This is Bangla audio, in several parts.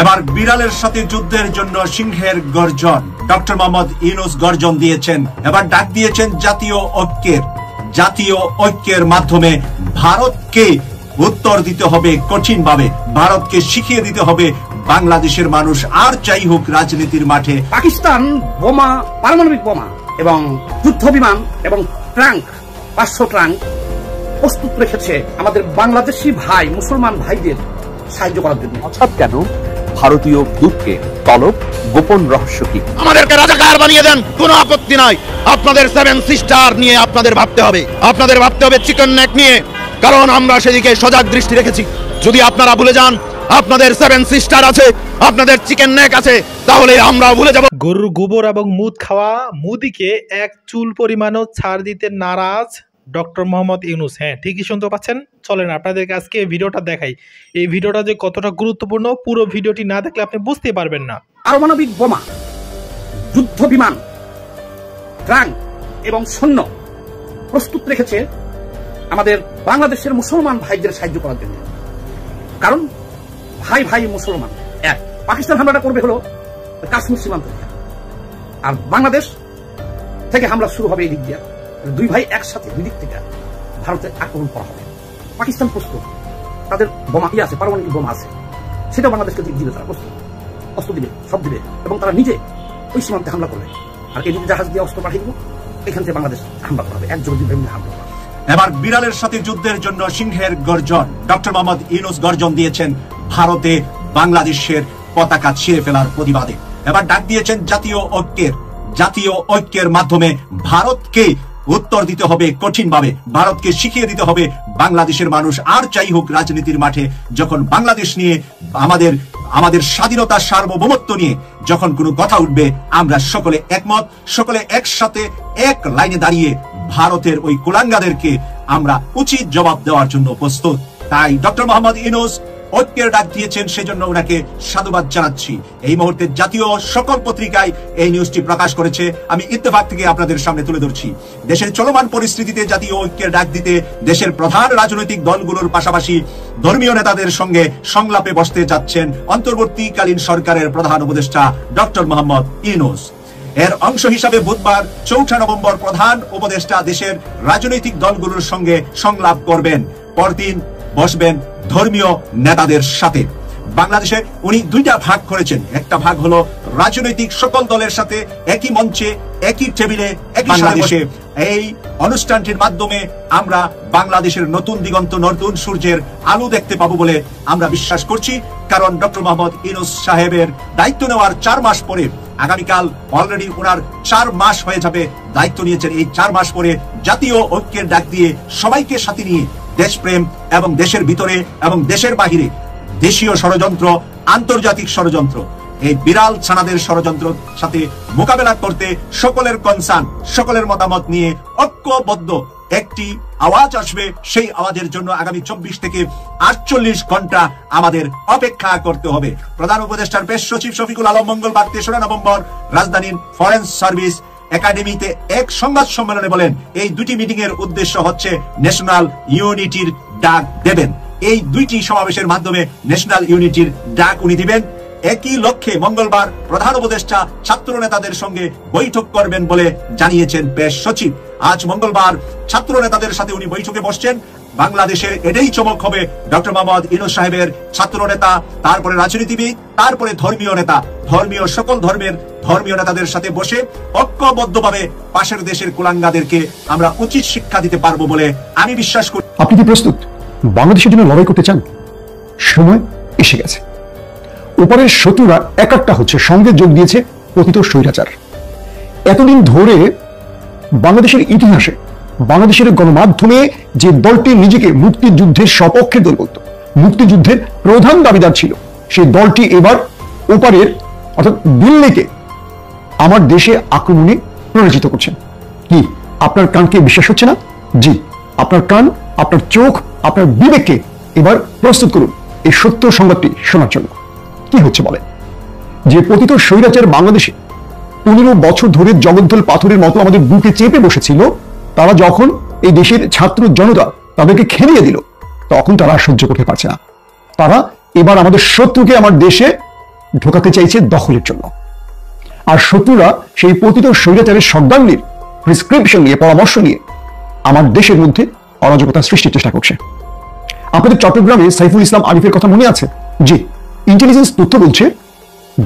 এবার বিড়ালের সাথে যুদ্ধের জন্য সিংহের গর্জন। ডক্টর মোহাম্মদ ইউনূস গর্জন দিয়েছেন, এবার ডাক দিয়েছেন জাতীয় ঐক্যের মাধ্যমে ভারতকে উত্তর দিতে হবে কঠিনভাবে, ভারতকে শিখিয়ে দিতে হবে বাংলাদেশের মানুষ আর যাই হোক রাজনীতির মাঠে। পাকিস্তান বোমা, পারমাণবিক বোমা এবং যুদ্ধ বিমান এবং ট্রাঙ্ক 500 ট্রাঙ্ক প্রস্তুত রেখেছে আমাদের বাংলাদেশি ভাই মুসলমান ভাইদের সাহায্য করার জন্য। হঠাৎ কেন ভারতীয় দূতকে তলব, গোপন রহস্য কি? আমাদেরকে রাজাকার বানিয়ে দেন, কোনো আপত্তি নাই। আপনাদের 7 সিস্টার নিয়ে আপনাদের ভাবতে হবে চিকেন নেক নিয়ে, কারণ আমরা সেদিকে সজাগ দৃষ্টি রেখেছি। যদি আপনারা ভুলে যান আপনাদের 7 সিস্টার আছে, আপনাদের চিকেন নেক আছে, তাহলে আমরা ভুলে যাব। গরুর গোবর এবং মুদ খাওয়া মুদিকে এক চুল পরিমাণও ছাড় দিতে নারাজ ডক্টর মোহাম্মদ ইউনূস। হ্যাঁ, ঠিকই শুনতে পাচ্ছেন। চলেন আপনাদেরকে আজকে এই ভিডিওটা দেখাই। এই ভিডিওটা যে কতটা গুরুত্বপূর্ণ, পুরো ভিডিওটি না দেখলে আপনি বুঝতে পারবেন না। পারমাণবিক বোমা, যুদ্ধ বিমান, ট্রাঙ্ক এবং সৈন্য প্রস্তুত রেখেছে আমাদের বাংলাদেশের মুসলমান ভাইদের সাহায্য করার জন্য। কারণ ভাই ভাই মুসলমান এক। পাকিস্তান হামলাটা করবে হলো কাশ্মীর সীমান্ত থেকে, আর বাংলাদেশ থেকে হামলা শুরু হবে এই দিক দিয়ে। দুই ভাই একসাথে দুই দিক থেকে ভারতে আক্রমণ করা হবে। পাকিস্তান প্রস্তুত, তাদের বোমা আছে, পারমাণবিক বোমা আছে, সেটা বাংলাদেশকে দিবে, তারা প্রস্তুত, অস্ত্র দিবে, সব দিবে, এবং তারা নিজে ওই সীমান্তে হামলা করবে। আর এদিকে জাহাজ দিয়ে অস্ত্র পাঠিয়ে দিব, এখান থেকে বাংলাদেশ হামলা করা হবে, একযোগে হামলা করা হবে। এবার বিড়ালের সাথে যুদ্ধের জন্য সিংহের গর্জন। ডক্টর মোহাম্মদ ইউনূস গর্জন দিয়েছেন ভারতে বাংলাদেশের পতাকা ছিঁড়ে ফেলার প্রতিবাদে। এবার ডাক দিয়েছেন জাতীয় ঐক্যের মাধ্যমে ভারতকে উত্তর দিতে হবে কঠিনভাবে, ভারতকে শিখিয়ে দিতে হবে বাংলাদেশের মানুষ আর যাই হোক রাজনীতির মাঠে যখন বাংলাদেশ নিয়ে আমাদের স্বাধীনতা সার্বভৌমত্ব নিয়ে যখন কোনো কথা উঠবে, আমরা সকলে একমত, সকলে একসাথে এক লাইনে দাঁড়িয়ে ভারতের ওই কুলাঙ্গাদেরকে আমরা উচিত জবাব দেওয়ার জন্য প্রস্তুত। তাই ডক্টর মোহাম্মদ ইউনূস ঐক্যের ডাক দিয়েছেন, সেজন্য ওনাকে সাধুবাদ জানাচ্ছি। এই মুহূর্তে জাতীয় সকল পত্রিকায় এই নিউজটি প্রকাশ করেছে, আমি ইত্তেফাক থেকে আপনাদের সামনে তুলে ধরছি। দেশের চলমান পরিস্থিতিতে জাতীয় ঐক্যের ডাক দিতে দেশের প্রধান রাজনৈতিক দলগুলোর পাশাপাশি ধর্মীয় নেতাদের সঙ্গে সংলাপে বসতে যাচ্ছেন অন্তর্বর্তীকালীন সরকারের প্রধান উপদেষ্টা ডক্টর মোহাম্মদ ইউনূস। এর অংশ হিসাবে বুধবার 4 নভেম্বর প্রধান উপদেষ্টা দেশের রাজনৈতিক দলগুলোর সঙ্গে সংলাপ করবেন। পরদিন বসবেন ধর্মীয় নেতাদের সাথে। বাংলাদেশে উনি দুইটা ভাগ করেছেন, একটা ভাগ হলো রাজনৈতিক সকল দলের সাথে একই মঞ্চে, একই টেবিলে, একই বাংলাদেশে। এই অনুষ্ঠানটির মাধ্যমে আমরা বাংলাদেশের নতুন দিগন্ত, নতুন সূর্যের আলো দেখতে পাবো বলে আমরা বিশ্বাস করছি। কারণ ডক্টর মোহাম্মদ ইউনূস সাহেবের দায়িত্ব নেওয়ার 4 মাস পরে, আগামীকাল অলরেডি ওনার 4 মাস হয়ে যাবে দায়িত্ব নিয়েছেন। এই 4 মাস পরে জাতীয় ঐক্যের ডাক দিয়ে সবাইকে সাথে নিয়ে দেশপ্রেম এবং দেশের ভিতরে এবং দেশের বাহিরে দেশীয় ষড়যন্ত্র, আন্তর্জাতিক ষড়যন্ত্র, এই বিড়াল ছানাদের ষড়যন্ত্র সাথে মোকাবেলা করতে সকলের কনসার্ন, সকলের মতামত নিয়ে ঐক্যবদ্ধ একটি আওয়াজ আসবে। সেই আওয়াজের জন্য আগামী 24 থেকে 48 ঘন্টা আমাদের অপেক্ষা করতে হবে। প্রধান উপদেষ্টার প্রেস সচিব শফিকুল আলম মঙ্গলবার 3 নভেম্বর রাজধানীর ফরেন সার্ভিস একাডেমিতে এক সংবাদ সম্মেলনে বলেন, এই দুটি মিটিং এর উদ্দেশ্য হচ্ছে ন্যাশনাল ইউনিটির ডাক দেবেন। এই দুইটি সমাবেশের মাধ্যমে ন্যাশনাল ইউনিটির ডাক উনি দিবেন। একই লক্ষ্যে মঙ্গলবার প্রধান উপদেষ্টা ছাত্র নেতাদের সঙ্গে বৈঠক করবেন বলে জানিয়েছেন প্রেস সচিব। আজ মঙ্গলবার ছাত্র নেতাদের সাথে উনি বৈঠকে বসছেন। বাংলাদেশের এটাই চমক হবে, ডক্টর মোহাম্মদ ইউনূস সাহেবের ছাত্র নেতা, তারপরে রাজনীতিবিদ, তারপরে ধর্মীয় নেতা, ধর্মীয় সকল ধর্মের ধর্মীয় নেতাদের সাথে বসে ঐক্যবদ্ধভাবে পাশের দেশের কুলাঙ্গাদেরকে আমরা উচিত শিক্ষা দিতে পারবো বলে আমি বিশ্বাস করি। আপনি কি প্রস্তুত বাংলাদেশের জন্য লড়াই করতে চান? সময় এসে গেছে। উপরের শত্রুরা একটা হচ্ছে, সঙ্গে যোগ দিয়েছে পতিত স্বৈরাচার। এতদিন ধরে বাংলাদেশের ইতিহাসে, বাংলাদেশের গণমাধ্যমে যে দলটি নিজেকে মুক্তিযুদ্ধের সপক্ষে দল বলত, মুক্তিযুদ্ধের প্রধান দাবিদার ছিল, সেই দলটি এবার ওপারের অর্থাৎ দিল্লিকে আমার দেশে আক্রমণে প্ররোচিত করছেন। কি আপনার কানকে বিশ্বাস হচ্ছে না? জি, আপনার কান, আপনার চোখ, আপনার বিবেককে এবার প্রস্তুত করুন এই সত্য সংবাদটি শোনার জন্য। কি হচ্ছে বলেন? যে পতিত স্বৈরাচার বাংলাদেশে 15 বছর ধরে জগদ্দল পাথরের মতো আমাদের বুকে চেপে বসেছিল, তারা যখন এই দেশের ছাত্র জনতা তাদেরকে খেলিয়ে দিল, তখন তারা সহ্য করতে পারছে না। তারা এবার আমাদের শত্রুকে আমার দেশে ঢোকাতে চাইছে দখলের জন্য। আর শত্রুরা সেই পতিত স্বৈরাচারের সর্দারনির প্রেসক্রিপশন নিয়ে, পরামর্শ নিয়ে আমার দেশের মধ্যে অরাজকতা সৃষ্টির চেষ্টা করছে। আপনাদের চট্টগ্রামে সাইফুল ইসলাম আলিফের কথা মনে আছে? জি, ইন্টেলিজেন্স তথ্য বলছে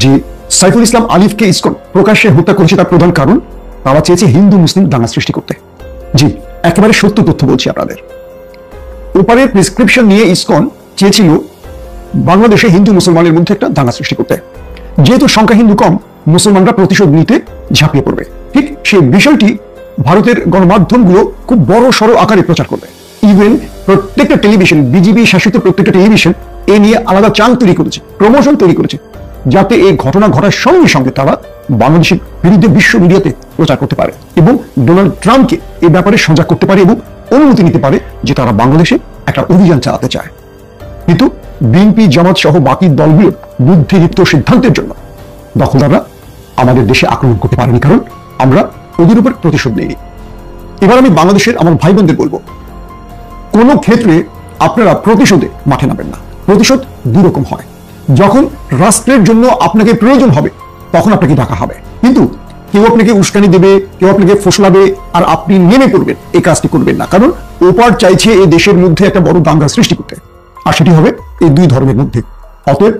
যে সাইফুল ইসলাম আলিফকে ইসকন প্রকাশ্যে হত্যা করেছে। তার প্রধান কারণ তারা চেয়েছে হিন্দু মুসলিম দাঙ্গা সৃষ্টি করতে। জি, একেবারে সত্য তথ্য বলছি আপনাদের। ওপারের প্রেসক্রিপশন নিয়ে ইসকন চেয়েছিল বাংলাদেশে হিন্দু মুসলমানের মধ্যে একটা দাঙ্গা সৃষ্টি করতে। যেহেতু সংখ্যা হিন্দু কম, মুসলমানরা প্রতিশোধ নিতে ঝাঁপিয়ে পড়বে। ঠিক সেই বিষয়টি ভারতের গণমাধ্যমগুলো খুব বড় সড় আকারে প্রচার করবে। ইভেন প্রত্যেকটা টেলিভিশন, বিজেপি শাসিত প্রত্যেকটা টেলিভিশন এ নিয়ে আলাদা চাল তৈরি করেছে, প্রমোশন তৈরি করেছে, যাতে এই ঘটনা ঘটার সঙ্গে সঙ্গে তারা বাংলাদেশের বিরুদ্ধে বিশ্ব মিডিয়াতে প্রচার করতে পারে এবং ডোনাল্ড ট্রাম্পকে এই ব্যাপারে সজাগ করতে পারে এবং অনুমতি নিতে পারে যে তারা বাংলাদেশে একটা অভিযান চালাতে চায়। কিন্তু বিএনপি, জামাত সহ বাকি দলগুলোর বুদ্ধিদীপ্ত সিদ্ধান্তের জন্য দখলদাররা আমাদের দেশে আক্রমণ করতে পারেনি, কারণ আমরা ওদের উপর প্রতিশোধ নেইনি। এবার আমি বাংলাদেশের আমার ভাই বোনদের বলবো, কোন ক্ষেত্রে আপনারা প্রতিশোধে মাঠে নামেন না। প্রতিশোধ দুই রকম হয়। যখন রাষ্ট্রের জন্য আপনাকে প্রয়োজন হবে তখন আপনাকে ডাকা হবে, কিন্তু কেউ আপনাকে উস্কানি দেবে, কেউ আপনাকে ফসলাবে আর আপনি নেমে পড়বেন, এই কাজটি করবেন না। কারণ ওপার চাইছে এই দেশের মধ্যে একটা বড় দাঙ্গা সৃষ্টি করতে, আর সেটি হবে এই দুই ধর্মের মধ্যে। অতএব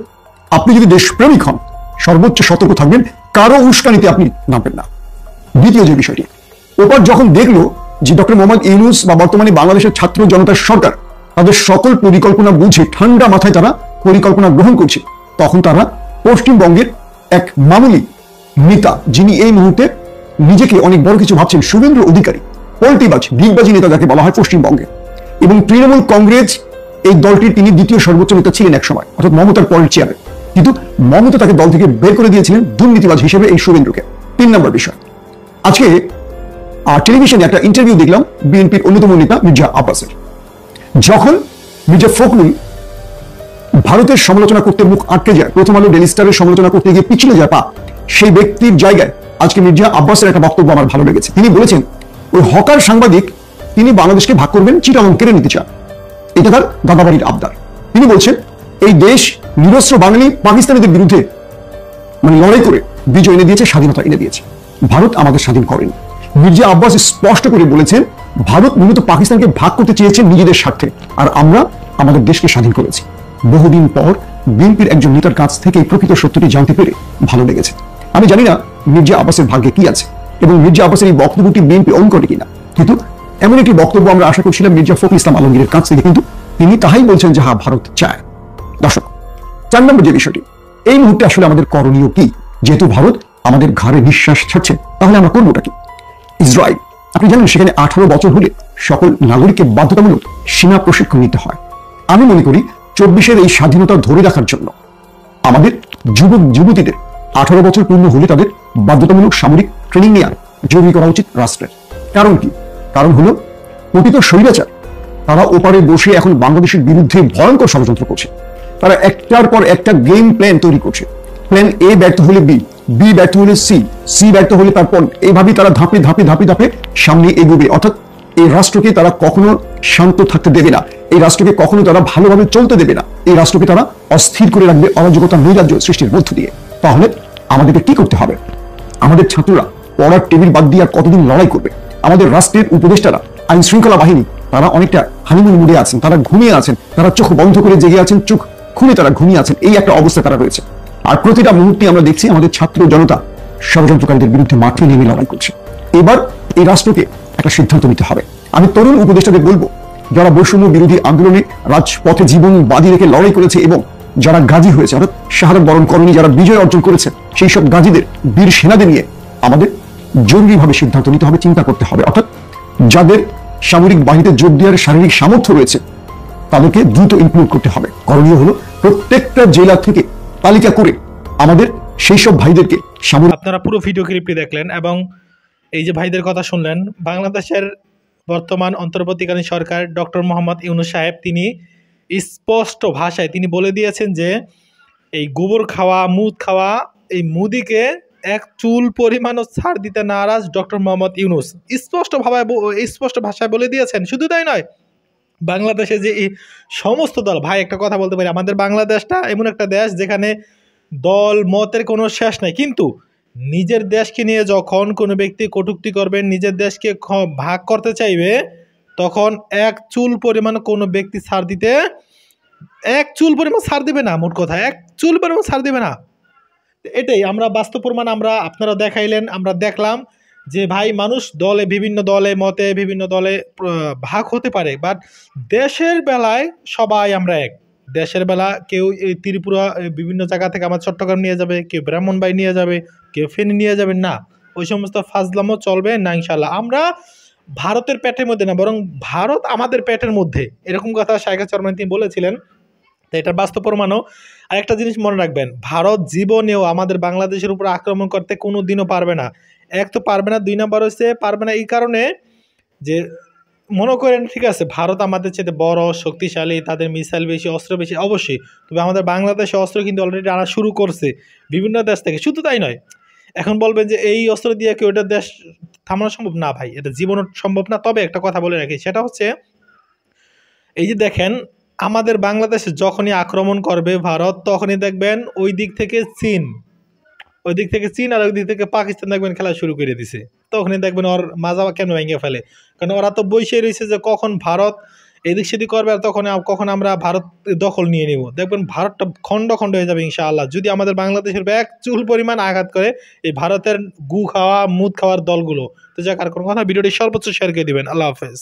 আপনি যদি দেশপ্রেমিক হন, সর্বোচ্চ সতর্ক থাকবেন, কারো উস্কানিতে আপনি নামবেন না। দ্বিতীয় যে বিষয়টি, ওপার যখন দেখলো যে ডক্টর মোহাম্মদ ইউনূস বা বর্তমানে বাংলাদেশের ছাত্র জনতার সরকার তাদের সকল পরিকল্পনা বুঝে ঠান্ডা মাথায় তারা পরিকল্পনা গ্রহণ করছে, তখন তারা পশ্চিমবঙ্গের এক মামুলি নেতা, যিনি এই মুহূর্তে নিজেকে অনেক বড় কিছু ভাবছেন, শুভেন্দু অধিকারী, পল্টিবাজ, ডিগবাজি নেতা যাকে বলা হয় পশ্চিমবঙ্গে, এবং তৃণমূল কংগ্রেস এই দলটির তিনি দ্বিতীয় সর্বোচ্চ নেতা ছিলেন এক সময়, অর্থাৎ মমতার পরের চেয়ারে, কিন্তু মমতা তাকে দল থেকে বের করে দিয়েছিলেন দুর্নীতিবাজ হিসেবে এই শুভেন্দুকে। 3 নম্বর বিষয়, আজকে টেলিভিশনে একটা ইন্টারভিউ দেখলাম বিএনপির অন্যতম নেতা মির্জা আব্বাসের। যখন মির্জা ফখরুল ভারতের সমালোচনা করতে মুখ আটকে যায়, প্রথম আলো ডেইলি স্টারের সমালোচনা করতে গিয়ে পিছলে যায় পা, সেই ব্যক্তির জায়গায় আজকে মির্জা আব্বাসের একটা বক্তব্য আমার ভালো লেগেছে। তিনি বলেছেন ওই হকার সাংবাদিক তিনি বাংলাদেশকে ভাগ করবেন, চিটাগং কেড়ে নিতে চান, এটা তার দাদাবাড়ির আবদার। তিনি বলছেন এই দেশ নিরস্ত্র বাঙালি পাকিস্তানিদের বিরুদ্ধে লড়াই করে বিজয় এনে দিয়েছে, স্বাধীনতা এনে দিয়েছে। ভারত আমাদের স্বাধীন করেনি। মির্জা আব্বাস স্পষ্ট করে বলেছেন ভারত মূলত পাকিস্তানকে ভাগ করতে চেয়েছে নিজেদের স্বার্থে, আর আমরা আমাদের দেশকে স্বাধীন করেছি। বহুদিন পর বিএনপির একজন নেতার কাছ থেকে প্রকৃত সত্যটি জানতে পেরে ভালো লেগেছে। আমি জানি না মির্জা আব্বাসের ভাগ্যে কি আছে এবং মির্জা আব্বাসের এই বক্তব্যটি বিএনপি অন করে কিনা, কিন্তু এমন একটি বক্তব্য আমরা আশা করছিলাম মির্জা ফখরুল ইসলাম আলমগীরের কাছ থেকে, কিন্তু তিনি তাহাই বলছেন যে হ্যাঁ ভারত চায়। দর্শক, 4 নম্বর যে বিষয়টি, এই মুহূর্তে আসলে আমাদের করণীয় কি? যেহেতু ভারত আমাদের ঘাড়ে নিঃশ্বাস ছাড়ছে, তাহলে আমরা করবোটা কি? ইসরায়েল, আপনি জানেন সেখানে 18 বছর হলে সকল নাগরিককে বাধ্যতামূলক সীমা প্রশিক্ষণ নিতে হয়। আমি মনে করি 24-এর এই স্বাধীনতা ধরে রাখার জন্য আমাদের যুবক যুবতীদের 18 বছর পূর্ণ হলে তাদের বাধ্যতামূলক সামরিক ট্রেনিং নেওয়া জরুরি করা উচিত রাষ্ট্রের। কারণ কি? কারণ হলো পতিত স্বৈরাচার তারা ওপারে বসে এখন বাংলাদেশের বিরুদ্ধে ভয়ঙ্কর ষড়যন্ত্র করছে। তারা একটার পর একটা গেম প্ল্যান তৈরি করছে। প্ল্যান এ ব্যর্থ হলে বি, বি ব্যর্থ হলে সি, সি ব্যর্থ হলে তারপর, এইভাবেই তারা ধাপে ধাপে ধাপে ধাপে সামনে এগোবে। অর্থাৎ এই রাষ্ট্রকে তারা কখনো শান্ত থাকতে দেবে না, এই রাষ্ট্রকে কখনো তারা ভালোভাবে চলতে দেবে না, এই রাষ্ট্রকে তারা অস্থির করে রাখবে অরাজকতা নৈরাজ্য সৃষ্টির মধ্য দিয়ে। তাহলে আমাদেরকে কি করতে হবে? আমাদের ছাত্ররা পড়ার টেবিল বাদ দিয়ে আর কতদিন লড়াই করবে? আমাদের রাষ্ট্রের উপদেষ্টারা, আইন শৃঙ্খলা বাহিনী, তারা অনেকটা হানিমুন মুডে আছেন, তারা ঘুমিয়ে আছেন, তারা চোখ বন্ধ করে জেগে আছেন, চোখ খুলে তারা ঘুমিয়ে আছেন, এই একটা অবস্থা তারা রয়েছে। আর প্রতিটা মুহূর্তে আমরা দেখছি আমাদের ছাত্র জনতা ষড়যন্ত্রকারীদের বিরুদ্ধে মাঠে নেমে লড়াই করছে। এবার এই রাষ্ট্রকে একটা সিদ্ধান্ত নিতে হবে। আমি তরুণ উপদেষ্টাদের বলবো, যারা বৈষম্য বিরোধী আন্দোলনে রাজপথে জীবন বাজি রেখে লড়াই করেছে এবং যারা গাজী হয়েছে, অর্থাৎ শাহাদাত বরণ করেনি, যারা বিজয় অর্জন করেছে, সেই সব গাজীদের, বীর সেনাদের নিয়ে আমাদের জরুরিভাবে সিদ্ধান্ত নিতে হবে, চিন্তা করতে হবে। অর্থাৎ যাদের সামরিক বাহিনীতে যোগ দেওয়ার শারীরিক সামর্থ্য রয়েছে তাদেরকে দ্রুত ইনক্লুড করতে হবে। করণীয় হলো প্রত্যেকটা জেলা থেকে তালিকা করে আমাদের সেই সব ভাইদেরকে সামরিক। আপনারা পুরো ভিডিও ক্লিপটি দেখলেন এবং এই যে ভাইদের কথা শুনলেন, বাংলাদেশের বর্তমান অন্তর্বর্তীকালীন সরকার ডক্টর মোহাম্মদ ইউনূস সাহেব তিনি স্পষ্ট ভাষায় তিনি বলে দিয়েছেন যে এই গোবর খাওয়া, মুদ খাওয়া, এই মুদিকে এক চুল পরিমাণও ছাড় দিতে নারাজ ডক্টর মোহাম্মদ ইউনূস। স্পষ্ট ভাষায় বলে দিয়েছেন। শুধু তাই নয়, বাংলাদেশে যে এই সমস্ত দল, ভাই একটা কথা বলতে পারি, আমাদের বাংলাদেশটা এমন একটা দেশ যেখানে দল মতের কোনো শেষ নাই, কিন্তু নিজের দেশকে নিয়ে যখন কোনো ব্যক্তি কটূক্তি করবে, নিজের দেশকে ভাগ করতে চাইবে, তখন এক চুল পরিমাণ কোনো ব্যক্তি ছাড় দিতে, এক চুল পরিমাণ ছাড় দিবে না। মোট কথা এক চুল পরিমাণ ছাড় দিবে না। এটাই আমরা বাস্তব প্রমাণ আমরা আপনারা দেখাইলেন, আমরা দেখলাম যে ভাই মানুষ দলে বিভিন্ন দলে মতে বিভিন্ন দলে ভাগ হতে পারে, বাট দেশের বেলায় সবাই আমরা এক। দেশের বেলা কেউ এই ত্রিপুরা বিভিন্ন জায়গা থেকে আমার চট্টগ্রাম নিয়ে যাবে, কেউ ব্রাহ্মণবাড়ি নিয়ে যাবে, কেউ ফেনী নিয়ে যাবেন না, ওই সমস্ত ফাজলামও চলবে না ইনশাল্লাহ। আমরা ভারতের পেটের মধ্যে না, বরং ভারত আমাদের পেটের মধ্যে, এরকম কথা শায়খা চরমনাই তিনি বলেছিলেন। তো এটার বাস্তব প্রমাণও। আরেকটা জিনিস মনে রাখবেন, ভারত জীবনেও আমাদের বাংলাদেশের উপর আক্রমণ করতে কোনো দিনও পারবে না। এক তো পারবে না, 2 নম্বর হচ্ছে পারবে না এই কারণে যে মনে করেন ঠিক আছে ভারত আমাদের চেয়ে বড় শক্তিশালী, তাদের মিসাইল বেশি, অস্ত্র বেশি, অবশ্যই, তবে আমাদের বাংলাদেশে অস্ত্র কিন্তু অলরেডি আনা শুরু করছে বিভিন্ন দেশ থেকে। শুধু তাই নয়, এখন বলবেন যে এই অস্ত্র দিয়ে কি ওটা দেশ থামানো সম্ভব না, ভাই এটা জীবনও সম্ভব না। তবে একটা কথা বলে রাখি, সেটা হচ্ছে এই যে দেখেন আমাদের বাংলাদেশে যখনই আক্রমণ করবে ভারত, তখনই দেখবেন ওই দিক থেকে চীন আর ওই দিক থেকে পাকিস্তান দেখবেন খেলা শুরু করে দিছে। তখনই দেখবেন ওর মাজা কেন ভেঙে ফেলে, কারণ ওরা তো বসে রয়েছে যে কখন ভারত এদিক সেদিক করবে আর কখন আমরা ভারত দখল নিয়ে নিব। দেখবেন ভারতটা খণ্ড খণ্ড হয়ে যাবে ইনশাআল্লাহ, যদি আমাদের বাংলাদেশের এক চুল পরিমাণ আঘাত করে এই ভারতের গু খাওয়া মুদ খাওয়ার দলগুলো। তো যাক, আর কোনো কথা, ভিডিওটি সর্বোচ্চ শেয়ার করে দিবেন। আল্লাহ হাফেজ।